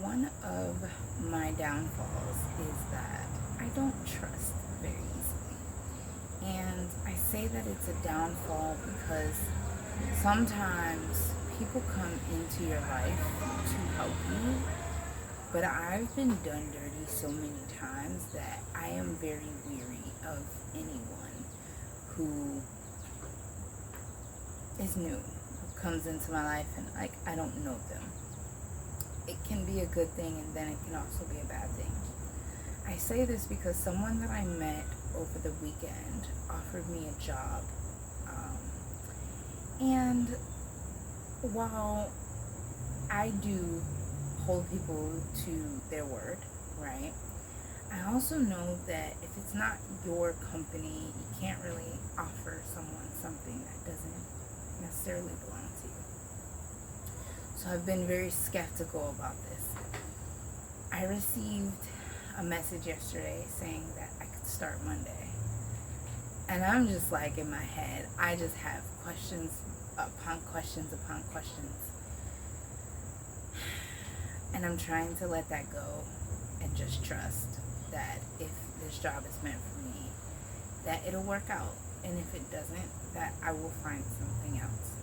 One of my downfalls is that I don't trust very easily. And I say that it's a downfall because sometimes people come into your life to help you, but I've been done dirty so many times that I am very weary of anyone who is new, who comes into my life and like I don't know them. It can be a good thing and then it can also be a bad thing. I say this because someone that I met over the weekend offered me a job. And while I do hold people to their word, right? I also know that if it's not your company, you can't really offer someone something that doesn't necessarily belong to you. So I've been very skeptical about this. I received a message yesterday saying that I could start Monday. And I'm just like in my head, I just have questions upon questions upon questions. And I'm trying to let that go and just trust that if this job is meant for me, that it'll work out. And if it doesn't, that I will find something else.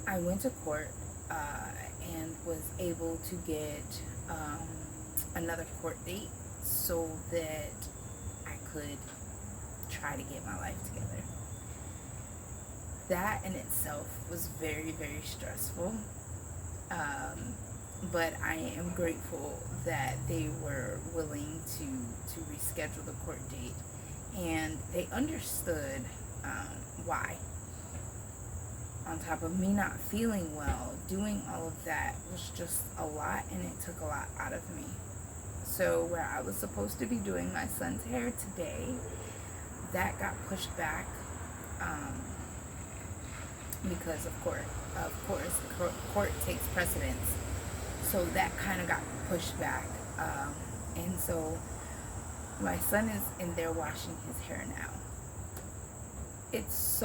I went to court and was able to get another court date so that I could try to get my life together. That in itself was very, very stressful. But I am grateful that they were willing to reschedule the court date, and they understood why. On top of me not feeling well, doing all of that was just a lot, and it took a lot out of me. So where I was supposed to be doing my son's hair today, that got pushed back because of course, court takes precedence. So that kind of got pushed back, and so my son is in there washing his hair now. It's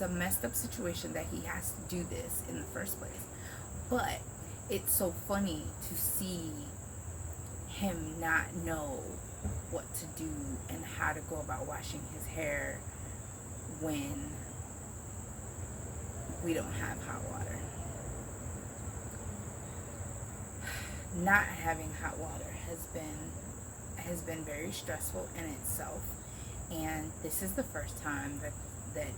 a messed up situation that he has to do this in the first place, but it's so funny to see him not know what to do and how to go about washing his hair when we don't have hot water. Not having hot water has been very stressful in itself, and this is the first time that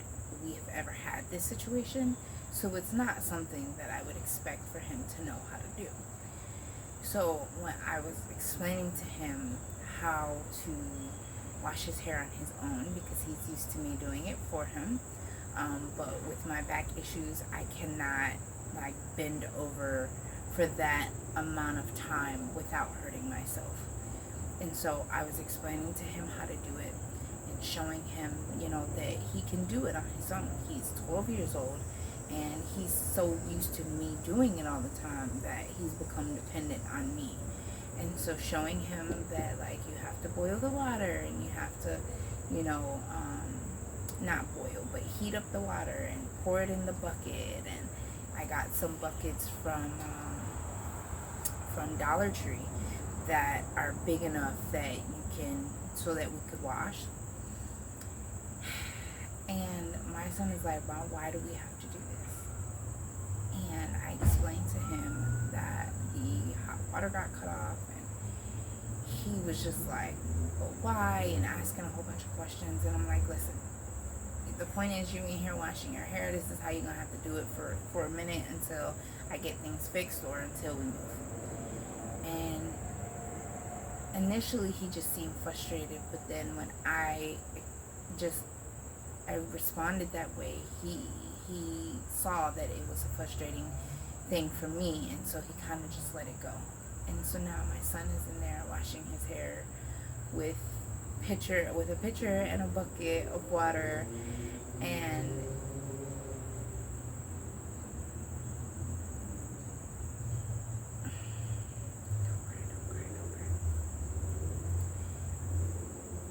we have ever had this situation, so it's not something that I would expect for him to know how to do. So when I was explaining to him how to wash his hair on his own, because he's used to me doing it for him, but with my back issues, I cannot like bend over for that amount of time without hurting myself. And so I was explaining to him how to do it and showing him, that he can do it on his own. He's 12 years old and he's so used to me doing it all the time that he's become dependent on me. And so showing him that like you have to boil the water and you have to, not boil, but heat up the water and pour it in the bucket. And I got some buckets from Dollar Tree that are big enough that so that we could wash. And my son is like, Mom, why do we have to do this? And I explained to him that the hot water got cut off, and he was just like, but why? And asking a whole bunch of questions. And I'm like, listen, the point is you're in here washing your hair. This is how you're going to have to do it for a minute until I get things fixed or until we move. And initially he just seemed frustrated, but then when I responded that way, he saw that it was a frustrating thing for me, and so he kind of just let it go. And so now my son is in there washing his hair with a pitcher and a bucket of water, and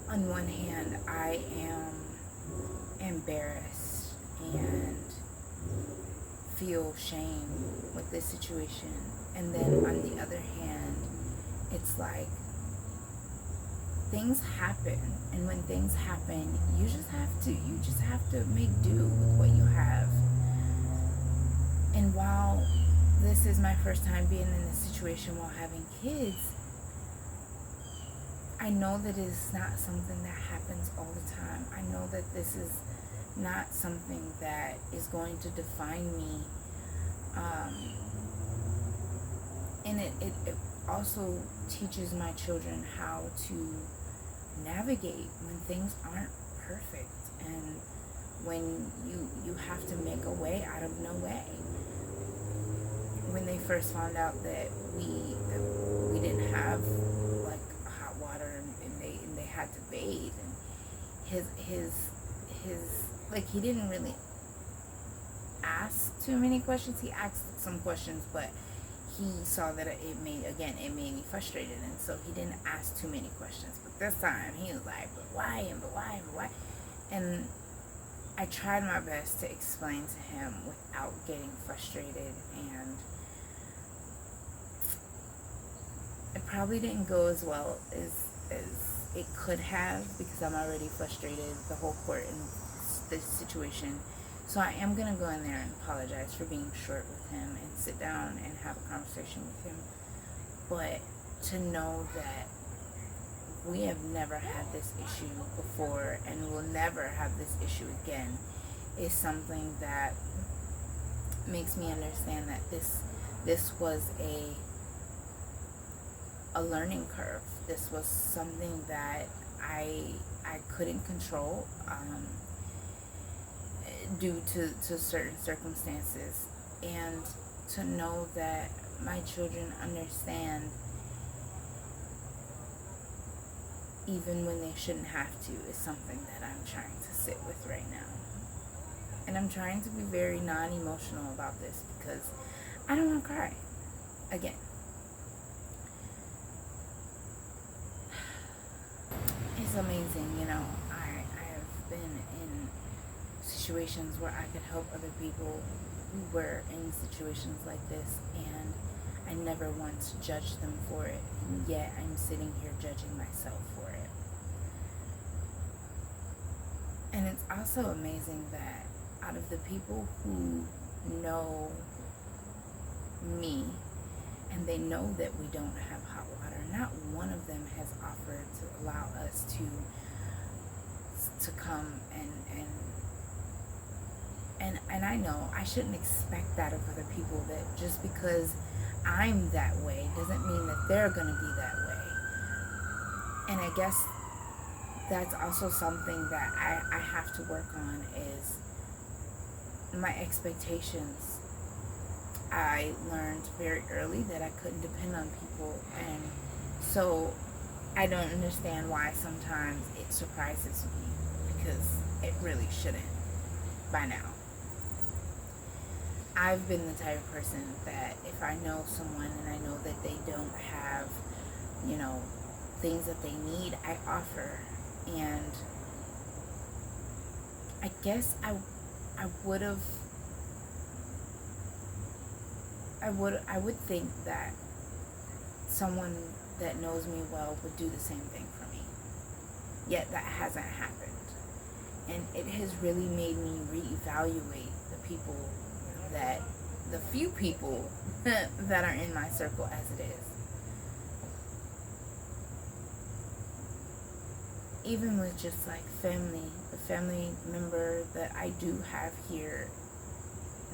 on one hand, I am embarrassed and feel shame with this situation. And then on the other hand, it's like things happen, and when things happen, you just have to make do with what you have. And while this is my first time being in this situation while having kids, I know that it's not something that happens all the time. I know that this is not something that is going to define me. And it also teaches my children how to navigate when things aren't perfect, and when you have to make a way out of no way. When they first found out that we didn't have like hot water, and they had to bathe, and his like, he didn't really ask too many questions. He asked some questions, but he saw that it made me frustrated, and so he didn't ask too many questions. But this time he was like, but why, and but why, and but why? And I tried my best to explain to him without getting frustrated, and it probably didn't go as well as it could have, because I'm already frustrated the whole court in this situation. So I am going to go in there and apologize for being short with him and sit down and have a conversation with him. But to know that we have never had this issue before and will never have this issue again is something that makes me understand that this was a learning curve. This was something that I couldn't control due to certain circumstances, and to know that my children understand even when they shouldn't have to is something that I'm trying to sit with right now. And I'm trying to be very non-emotional about this because I don't want to cry again. It's amazing, you know. I have been in situations where I could help other people who were in situations like this, and I never once judged them for it, and yet I'm sitting here judging myself for it. And it's also amazing that out of the people who know me, and they know that we don't have hot water, not one of them has offered to allow us to come and I know I shouldn't expect that of other people, that just because I'm that way doesn't mean that they're gonna be that way. And I guess that's also something that I have to work on, is my expectations. I learned very early that I couldn't depend on people, and so I don't understand why sometimes it surprises me, because it really shouldn't by now. I've been the type of person that if I know someone and I know that they don't have, you know, things that they need, I offer. And I guess I would think that someone that knows me well would do the same thing for me. Yet that hasn't happened. And it has really made me reevaluate the few people that are in my circle as it is. Even with just like family, the family member that I do have here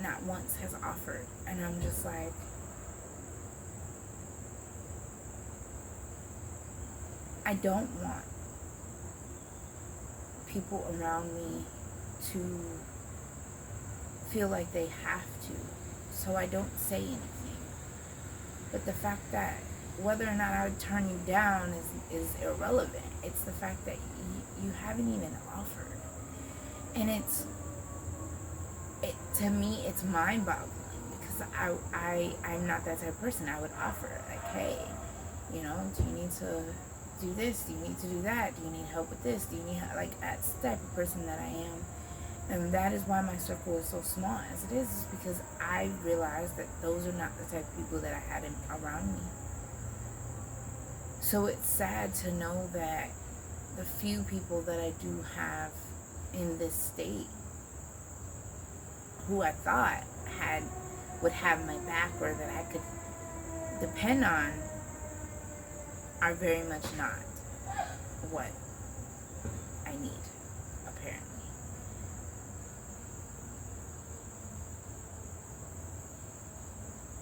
not once has offered. And I'm just like, I don't want people around me to feel like they have to, so I don't say anything. But the fact that whether or not I would turn you down is irrelevant. It's the fact that you haven't even offered. And to me, it's mind-boggling, because I'm not that type of person. I would offer, like, hey, you know, do you need to do this? Do you need to do that? Do you need help with this? Do you need help? Like, that's the type of person that I am. And that is why my circle is so small as it is because I realized that those are not the type of people that I had around me. So it's sad to know that the few people that I do have in this state who I thought would have my back or that I could depend on are very much not what I need, apparently.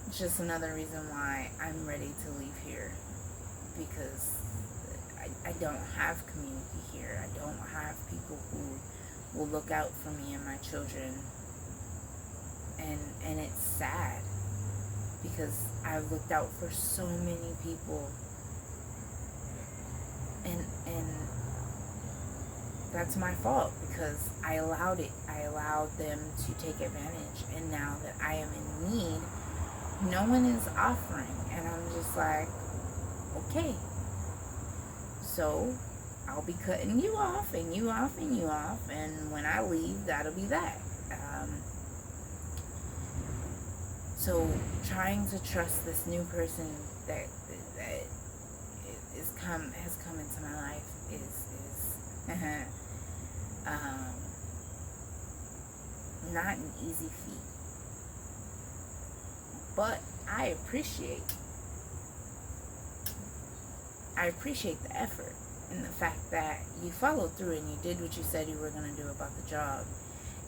It's just another reason why I'm ready to leave here, because I don't have community here. I don't have people who will look out for me and my children. And it's sad because I've looked out for so many people, and that's my fault because I allowed it. I allowed them to take advantage, and now that I am in need, no one is offering, and I'm just like, okay, so I'll be cutting you off and you off and you off, and when I leave, that'll be that. So trying to trust this new person that has come into my life is not an easy feat. But I appreciate the effort and the fact that you followed through and you did what you said you were going to do about the job,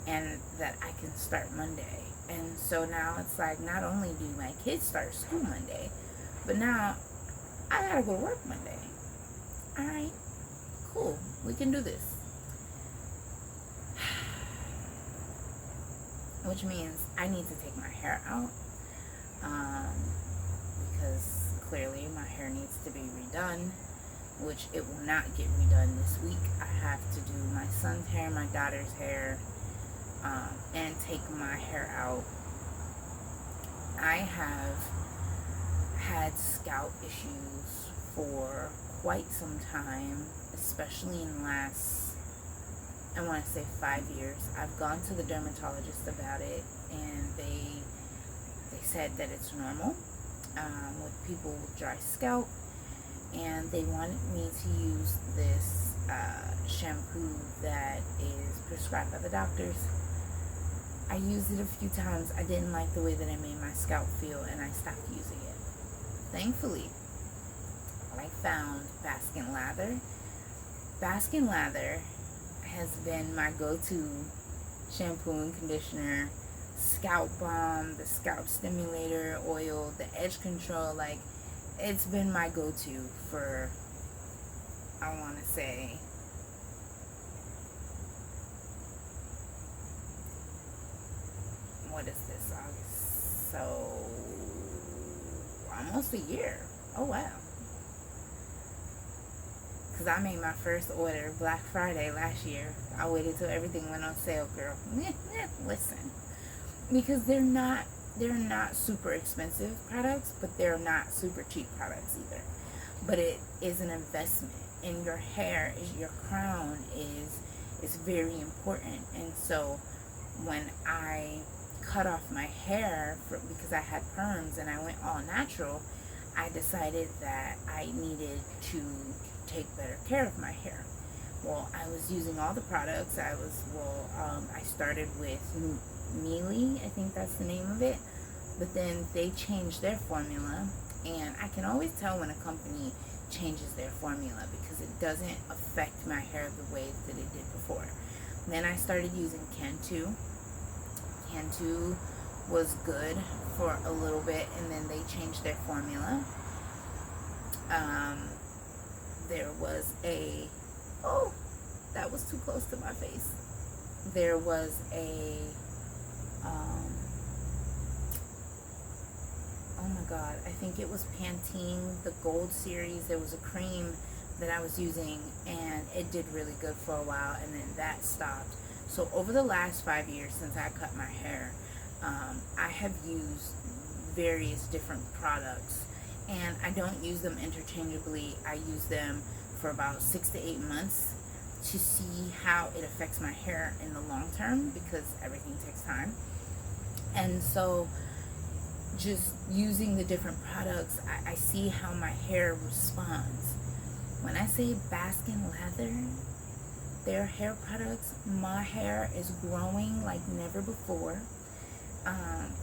and that I can start Monday. And so now it's like, not only do my kids start school Monday, but now I gotta go to work Monday. Alright, cool, we can do this. Which means I need to take my hair out, because clearly my hair needs to be redone, which it will not get redone this week. I have to do my son's hair, my daughter's hair, and take my hair out. I have had scalp issues for quite some time, especially in the last, I want to say 5 years. I've gone to the dermatologist about it, and they said that it's normal with people with dry scalp, and they wanted me to use this shampoo that is prescribed by the doctors. I used it a few times. I didn't like the way that it made my scalp feel, and I stopped using it. Thankfully, I found Baskin Lather. Baskin Lather has been my go-to shampoo and conditioner, scalp balm, the scalp stimulator oil, the edge control. Like, it's been my go-to for, I want to say, what is this, August? So, almost a year. Oh, wow. Because I made my first order Black Friday last year. I waited till everything went on sale, girl. Listen. Because they're not super expensive products, but they're not super cheap products either. But it is an investment. And your hair, your crown is very important. And so when I cut off my hair because I had perms and I went all natural, I decided that I needed to take better care of my hair. Well, I was using all the products. I started with Mealy, I think that's the name of it, but then they changed their formula, and I can always tell when a company changes their formula because it doesn't affect my hair the way that it did before. Then I started using Cantu. Cantu was good for a little bit, and then they changed their formula. There was that was too close to my face. There was oh my god, I think it was Pantene, the Gold series. There was a cream that I was using, and it did really good for a while, and then that stopped. So over the last 5 years since I cut my hair, I have used various different products, and I don't use them interchangeably. I use them for about 6 to 8 months, to see how it affects my hair in the long term, because everything takes time. And so just using the different products, I see how my hair responds. When I say Baskin Lather, their hair products, my hair is growing like never before.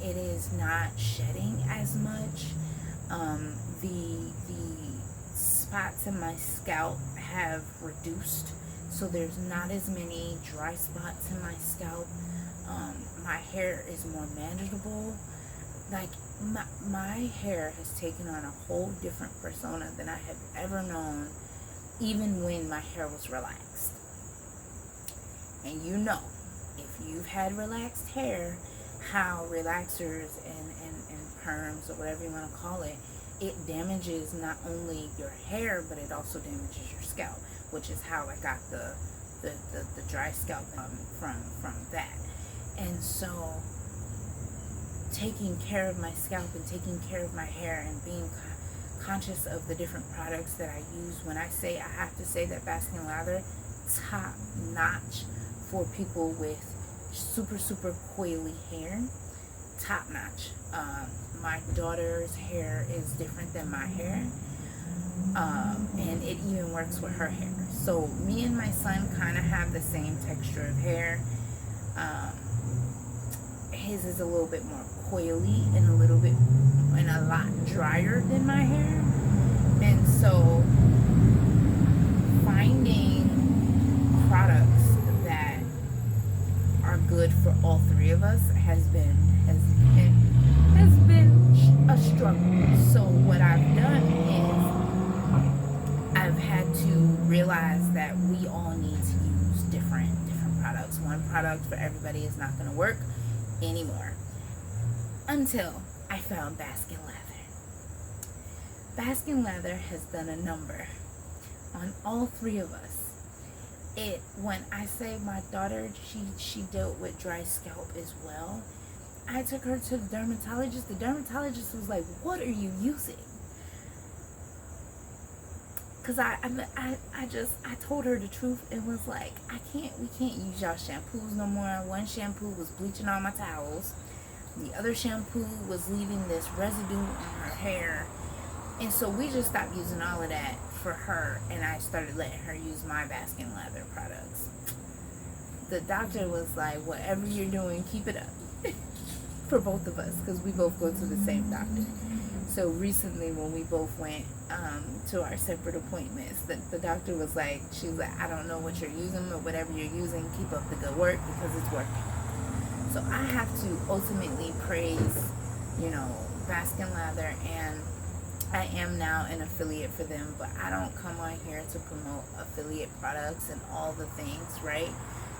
It is not shedding as much. The spots in my scalp have reduced, so there's not as many dry spots in my scalp. My hair is more manageable. Like my hair has taken on a whole different persona than I have ever known, even when my hair was relaxed. And you know, if you've had relaxed hair, how relaxers and perms, or whatever you want to call it, it damages not only your hair, but it also damages your scalp, which is how I got the dry scalp from that. And so taking care of my scalp and taking care of my hair and being conscious of the different products that I use. When I say, I have to say that Baskin Lather, top notch for people with super coily hair. Top notch. My daughter's hair is different than my hair, and it even works with her hair. So me and my son kind of have the same texture of hair. His is a little bit more coily and a lot drier than my hair. And so finding products that are good for all three of us has been a struggle. So what I've done is I've had to realize that we all need to use different products. One product for everybody is not going to work anymore, until I found Baskin Lather. Baskin Lather has done a number on all three of us. When I say my daughter, she dealt with dry scalp as well. I took her to the dermatologist. The dermatologist was like, "What are you using?" Because I told her the truth and was like, we can't use y'all shampoos no more. One shampoo was bleaching all my towels. The other shampoo was leaving this residue on her hair. And so we just stopped using all of that for her, and I started letting her use my Baskin Lather products. The doctor was like, "Whatever you're doing, keep it up." For both of us, because we both go to the same doctor. So recently when we both went to our separate appointments, the doctor was like, she was like, "I don't know what you're using, but whatever you're using, keep up the good work, because it's working." So I have to ultimately praise, Baskin Lather, and I am now an affiliate for them, but I don't come on here to promote affiliate products and all the things, right?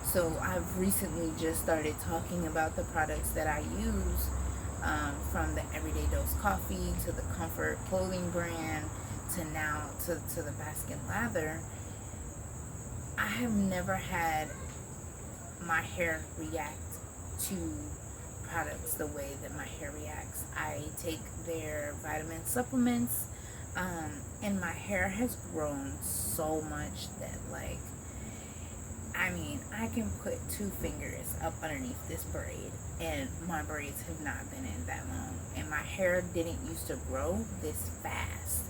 So I've recently just started talking about the products that I use, from the Everyday Dose Coffee to the Comfort clothing brand to now to the Baskin Lather. I have never had my hair react to products the way that my hair reacts. I take their vitamin supplements, and my hair has grown so much that, I can put 2 fingers up underneath this braid, and my braids have not been in that long, and my hair didn't used to grow this fast.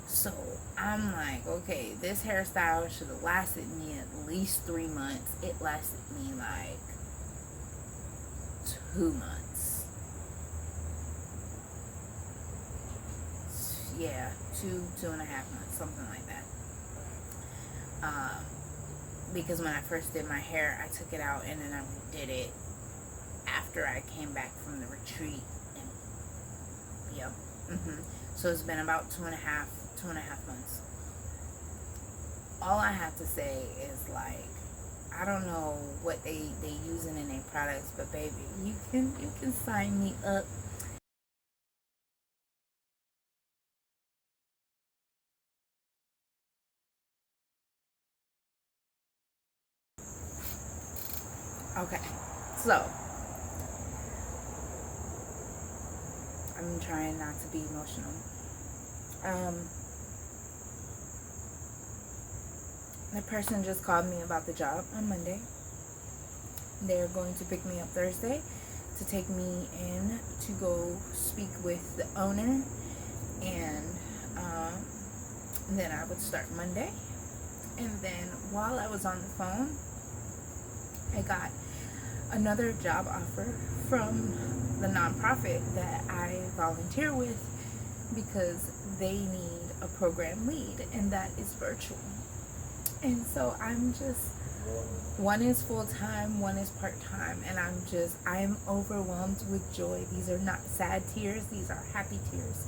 So I'm like, okay, this hairstyle should have lasted me at least 3 months. It lasted me 2 months. Yeah, 2.5 months, something like that. Because when I first did my hair, I took it out and then I redid it after I came back from the retreat. And yep. So it's been about 2.5 months. All I have to say is, I don't know what they using in their products, but baby, you can sign me up. Okay, so I'm trying not to be emotional. The person just called me about the job on Monday. They're going to pick me up Thursday to take me in to go speak with the owner, and then I would start Monday. And then while I was on the phone, I got another job offer from the nonprofit that I volunteer with, because they need a program lead, and that is virtual. And so I'm just, one is full-time, one is part-time, and I'm overwhelmed with joy. These are not sad tears, these are happy tears.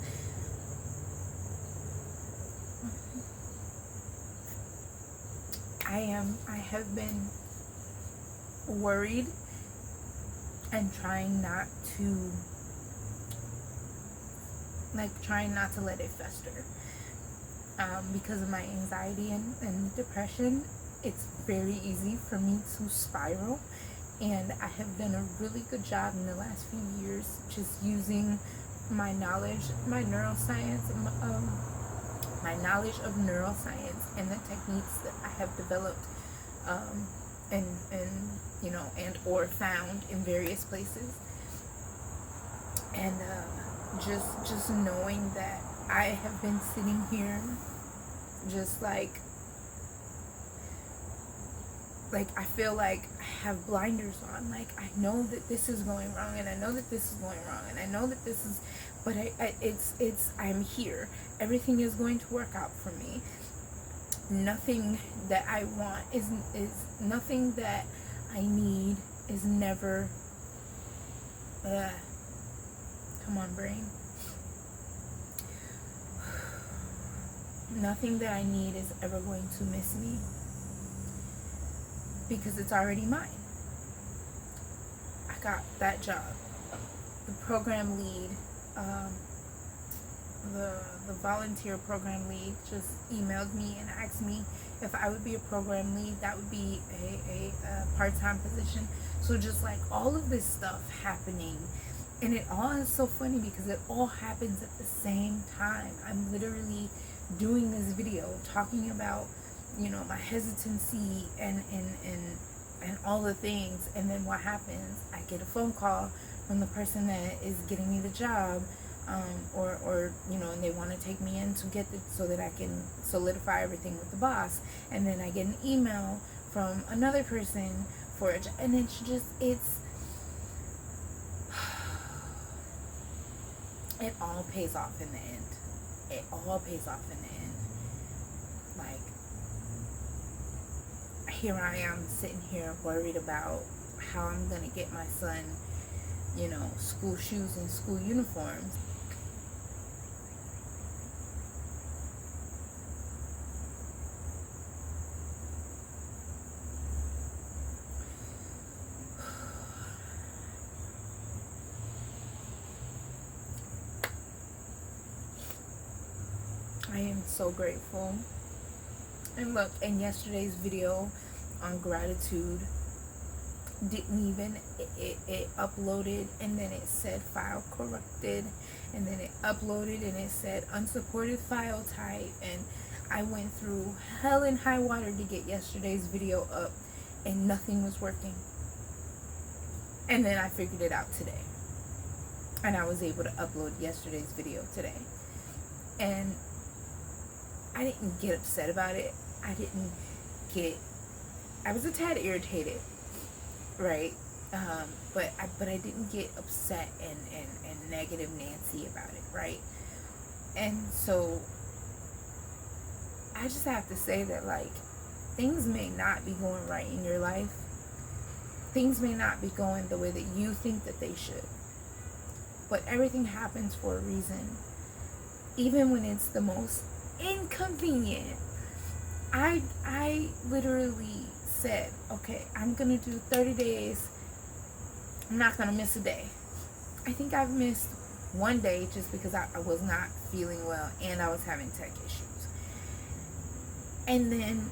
I have been worried and trying not to let it fester, because of my anxiety and depression. It's very easy for me to spiral, and I have done a really good job in the last few years just using my knowledge, my knowledge of neuroscience and the techniques that I have developed, and or found in various places, and just knowing that I have been sitting here just like I feel like I have blinders on. Like, I know that this is going wrong, and I know that this is going wrong, and I know that this is, but I'm here. Everything is going to work out for me. Nothing that I want is nothing that I need is never, come on, brain. Nothing that I need is ever going to miss me, because it's already mine. I got that job. The program lead, the volunteer program lead just emailed me and asked me if I would be a program lead. That would be a part-time position. So just like all of this stuff happening, and it all is so funny because it all happens at the same time. I'm literally doing this video talking about, my hesitancy and all the things, and then what happens? I get a phone call from the person that is getting me the job, and they want to take me in to get so that I can solidify everything with the boss, and then I get an email from another person for it, and it all pays off in the end. It all pays off in the end. Like, here I am sitting here worried about how I'm going to get my son, school shoes and school uniforms. I am so grateful. And look, in yesterday's video on gratitude, didn't even, it uploaded, and then it said file corrupted, and then it uploaded and it said unsupported file type, and I went through hell and high water to get yesterday's video up, and nothing was working. And then I figured it out today, and I was able to upload yesterday's video today. And I didn't get upset about it. I was a tad irritated, right? But I didn't get upset and negative Nancy about it, right? And so I just have to say that, like, things may not be going right in your life. Things may not be going the way that you think that they should. But everything happens for a reason. Even when it's the most inconvenient. I literally said, okay, I'm gonna do 30 days. I'm not gonna miss a day. I think I've missed one day just because I was not feeling well and I was having tech issues. And then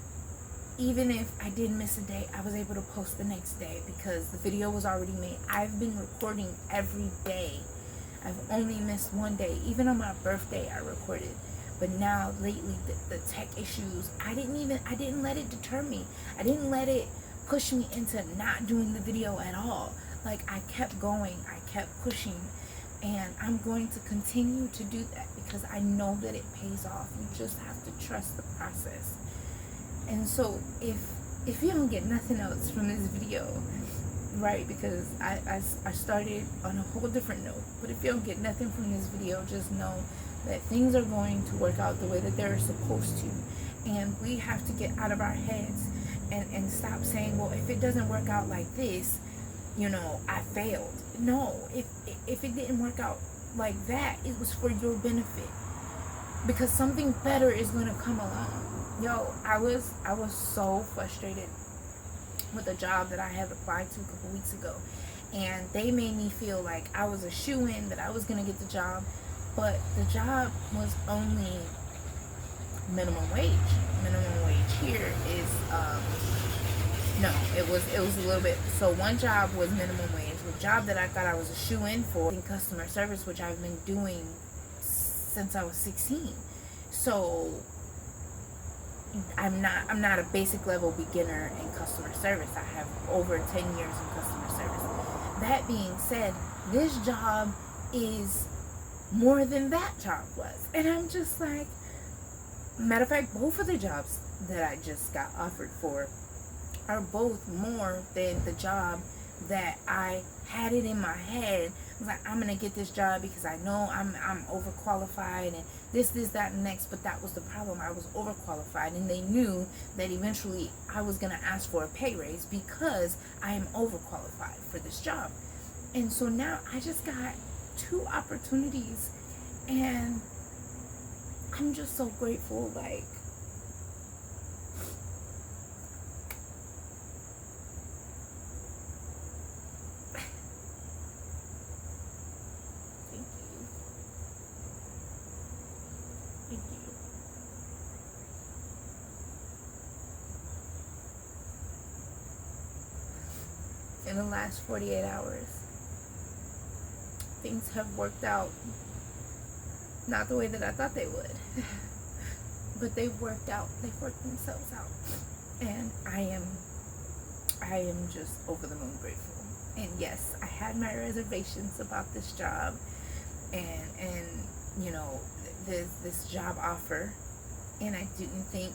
even if I did miss a day, I was able to post the next day because the video was already made. I've been recording every day. I've only missed one day. Even on my birthday, I recorded. But now lately, the tech issues, I didn't let it deter me. I didn't let it push me into not doing the video at all. Like, I kept going, I kept pushing, and I'm going to continue to do that because I know that it pays off. You just have to trust the process. And so if you don't get nothing else from this video, right, because I started on a whole different note, but if you don't get nothing from this video, just know that things are going to work out the way that they're supposed to. And we have to get out of our heads and stop saying, well, if it doesn't work out like this, I failed. No, if it didn't work out like that, it was for your benefit, because something better is going to come along. I was so frustrated with a job that I had applied to a couple weeks ago, and they made me feel like I was a shoo-in, that I was going to get the job, but the job was only minimum wage. Minimum wage here is no, it was a little bit. So one job was minimum wage. The job that I thought I was a shoo-in for in customer service, which I've been doing since I was 16. So I'm not a basic level beginner in customer service. I have over 10 years in customer service. That being said, this job is more than that job was. And I'm just like, matter of fact, both of the jobs that I just got offered for are both more than the job that I had it in my head. I was like, I'm gonna get this job because I know I'm overqualified and this, that, and next. But that was the problem. I was overqualified, and they knew that eventually I was gonna ask for a pay raise because I am overqualified for this job. And so now I just got 2 opportunities, and I'm just so grateful. Like, in the last 48 hours, things have worked out not the way that I thought they would, but they've worked out. They've worked themselves out, and I am just over the moon grateful. And yes, I had my reservations about this job, and this job offer, and I didn't think,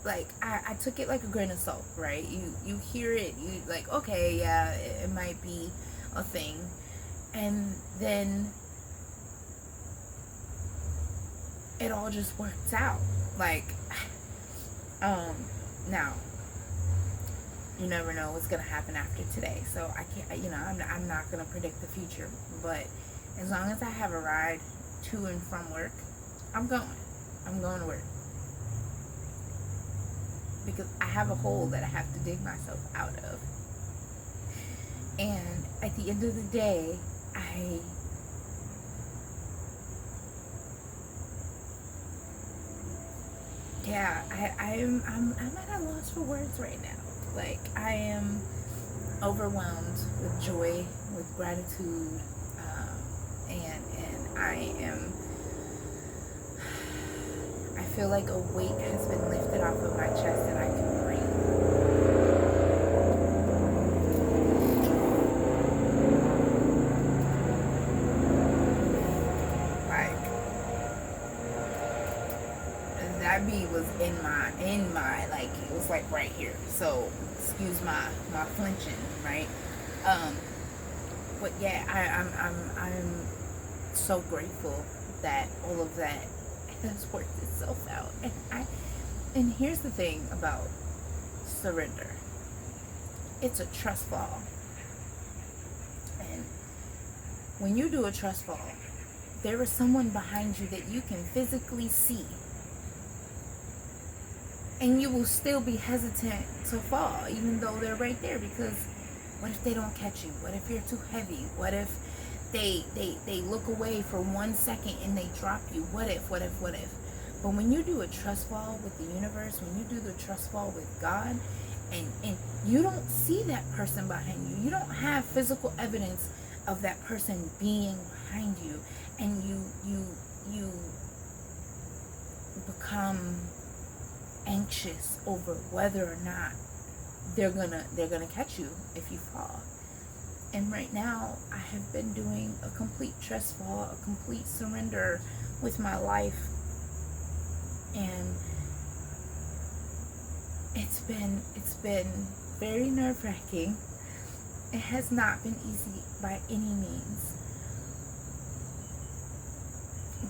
like, I took it like a grain of salt, right? You hear it, you like, okay, yeah, it might be a thing, and then it all just works out. Like, now, you never know what's gonna happen after today, so I can't, I'm not gonna predict the future, but as long as I have a ride to and from work, I'm going to work, because I have a hole that I have to dig myself out of. And at the end of the day, I'm at a loss for words right now. Like, I am overwhelmed with joy, with gratitude, and I feel like a weight has been lifted off of my chest and I can breathe. Like, that bee was in my, like, it was like right here. So, excuse my flinching, right? But yeah, I'm so grateful that all of that has worked itself out. And here's the thing about surrender. It's a trust fall. And when you do a trust fall, there is someone behind you that you can physically see. And you will still be hesitant to fall, even though they're right there, because what if they don't catch you? What if you're too heavy? What if they look away for 1 second and they drop you? What if? But when you do a trust fall with the universe, when you do the trust fall with God, and you don't see that person behind you, you don't have physical evidence of that person being behind you, and you become anxious over whether or not they're gonna catch you if you fall. And right now, I have been doing a complete trust fall, a complete surrender with my life, and it's been very nerve-wracking. It has not been easy by any means,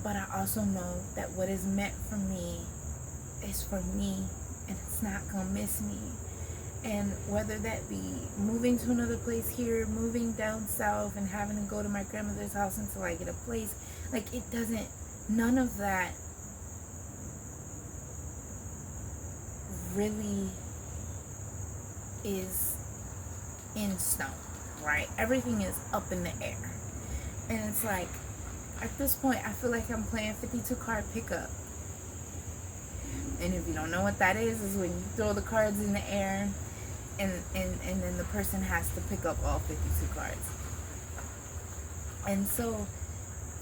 but I also know that what is meant for me is for me, and it's not gonna miss me. And whether that be moving to another place here, moving down south, and having to go to my grandmother's house until I get a place, like, it doesn't, none of that really is in stone, right? Everything is up in the air. And it's like, at this point, I feel like I'm playing 52 card pickup. And if you don't know what that is when you throw the cards in the air, and then the person has to pick up all 52 cards. And so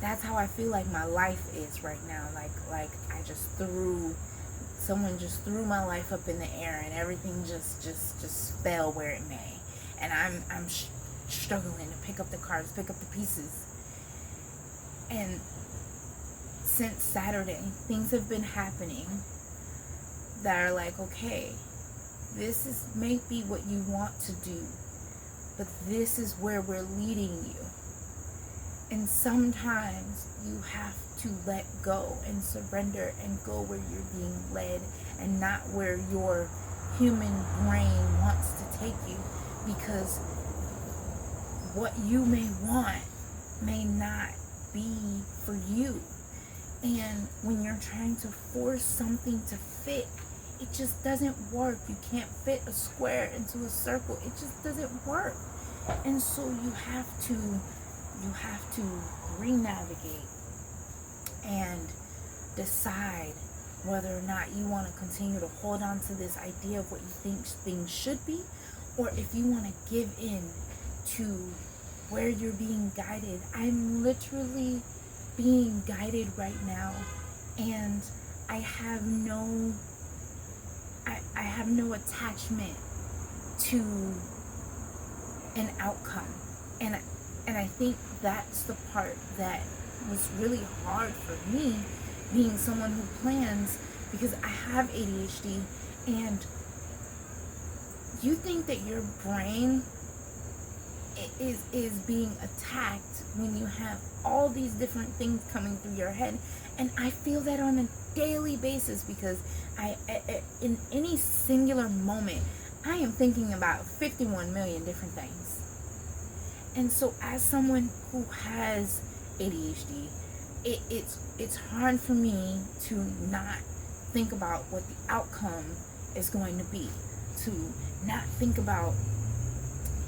that's how I feel like my life is right now. Like someone just threw my life up in the air, and everything just fell where it may. And I'm struggling to pick up the cards, pick up the pieces. And since Saturday, things have been happening that are like, okay, this is maybe what you want to do, but this is where we're leading you. And sometimes you have to let go and surrender and go where you're being led, and not where your human brain wants to take you, because what you may want may not be for you. And when you're trying to force something to fit, it just doesn't work. You can't fit a square into a circle. It just doesn't work. And so you have to re-navigate and decide whether or not you want to continue to hold on to this idea of what you think things should be, or if you want to give in to where you're being guided. I'm literally being guided right now, and I have no attachment to an outcome. And I think that's the part that was really hard for me, being someone who plans, because I have ADHD. And you think that your brain is being attacked when you have all these different things coming through your head. And I feel that on a daily basis, because I in any singular moment, I am thinking about 51 million different things. And so as someone who has ADHD, it's hard for me to not think about what the outcome is going to be, to not think about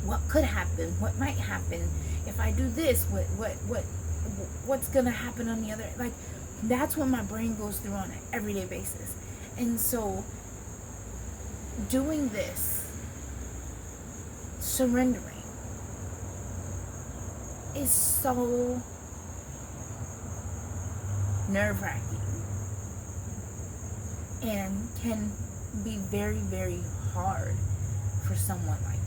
what could happen, what might happen if I do this, what's gonna happen on the other. Like, that's what my brain goes through on an everyday basis. And so doing this, surrendering, is so nerve-wracking and can be very, very hard for someone like me.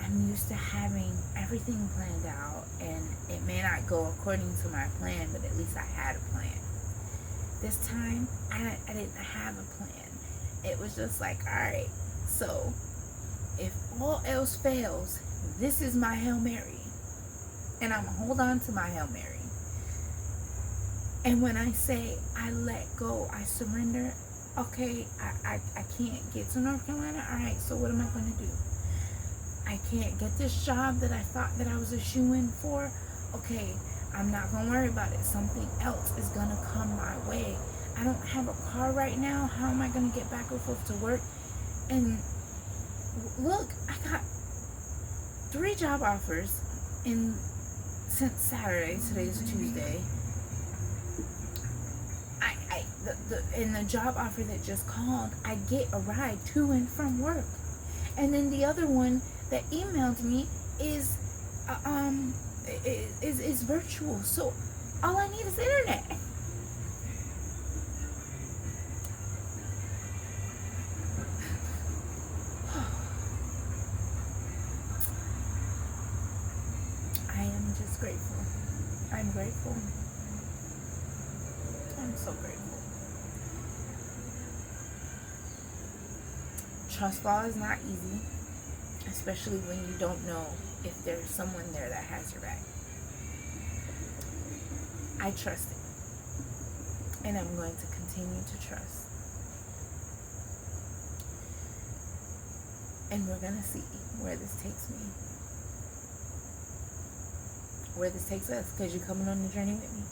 I'm used to having everything planned out, and it may not go according to my plan, but at least I had a plan. This time, I didn't have a plan. It was just like, alright, so if all else fails, this is my Hail Mary, and I'm going to hold on to my Hail Mary. And when I say I let go, I surrender, okay, I can't get to North Carolina, alright, so what am I going to do? I can't get this job that I thought that I was a shoo-in for. Okay, I'm not going to worry about it. Something else is going to come my way. I don't have a car right now. How am I going to get back and forth to work? And look, I got 3 job offers since Saturday. Today's Tuesday. In the job offer that just called, I get a ride to and from work. And then the other one that emailed me is virtual. So all I need is internet. I'm grateful. I'm so grateful. Trust fall is not easy, especially when you don't know if there's someone there that has your back. I trust it, and I'm going to continue to trust. And we're going to see where this takes me. Where this takes us, because you're coming on the journey with me.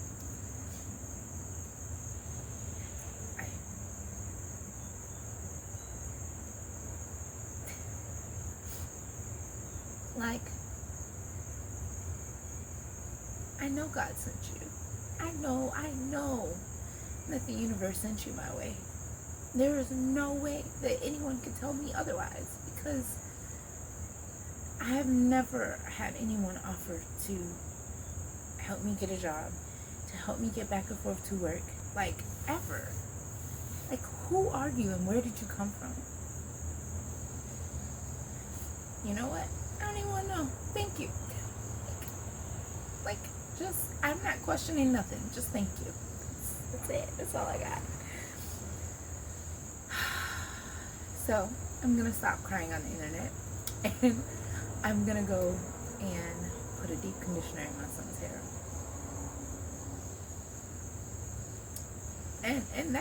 Like, I know God sent you. I know that the universe sent you my way. There is no way that anyone could tell me otherwise, because I have never had anyone offer to help me get a job, to help me get back and forth to work, like, ever. Like, who are you and where did you come from? You know what? I don't even want to know. Thank you. Like, just, I'm not questioning nothing. Just thank you. That's it. That's all I got. So, I'm going to stop crying on the internet. And I'm going to go and put a deep conditioner in my son's hair. And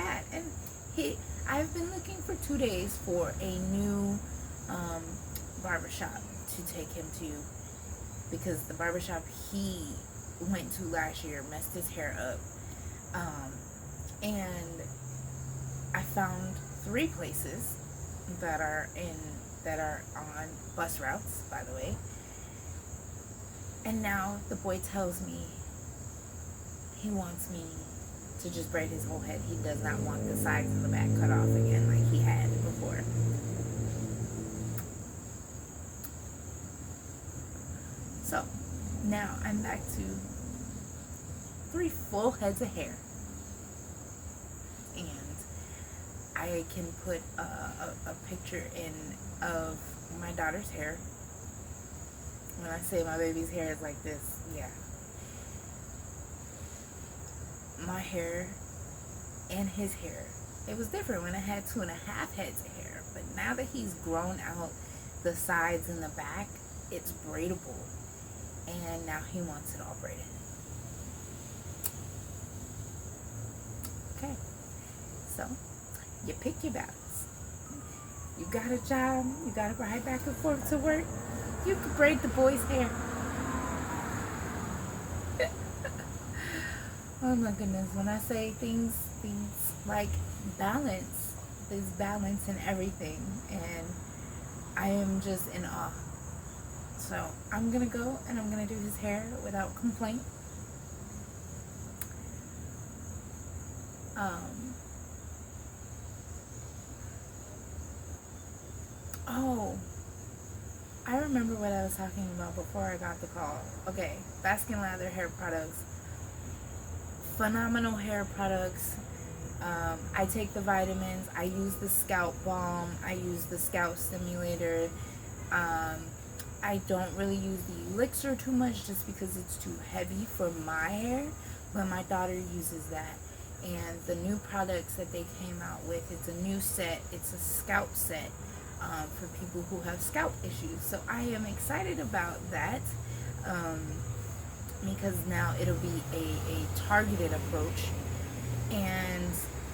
I've been looking for 2 days for a new barbershop to take him to, because the barbershop he went to last year messed his hair up. And I found 3 places that are on bus routes, by the way. And now the boy tells me he wants me to just braid his whole head. He does not want the sides and the back cut off again like he had before. So now I'm back to 3 full heads of hair. And I can put a picture in of my daughter's hair. When I say my baby's hair is like this, yeah. My hair and his hair. It was different when I had 2.5 heads of hair. But now that he's grown out the sides and the back, it's braidable. And now he wants it all braided. Okay. So, you pick your battles. You got a job, you got to ride back and forth to work, you could braid the boy's hair. Oh my goodness, when I say things like balance, there's balance in everything, and I am just in awe. So I'm going to go and I'm going to do his hair without complaint. Oh, I remember what I was talking about before I got the call. Okay, Baskin Lather hair products. Phenomenal hair products. I take the vitamins. I use the scalp balm. I use the scalp stimulator. I don't really use the elixir too much just because it's too heavy for my hair, but my daughter uses that. And the new products that they came out with, it's a new set. It's a scalp set for people who have scalp issues. So I am excited about that because now it'll be a targeted approach. And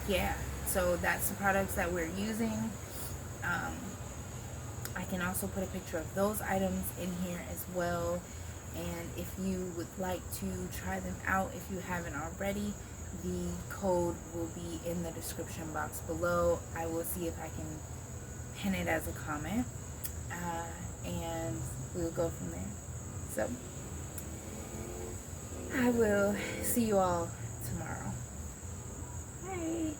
yeah, so that's the products that we're using. I can also put a picture of those items in here as well. And if you would like to try them out, if you haven't already, the code will be in the description box below. I will see if I can pin it as a comment. And we'll go from there. So, I will see you all tomorrow. Bye.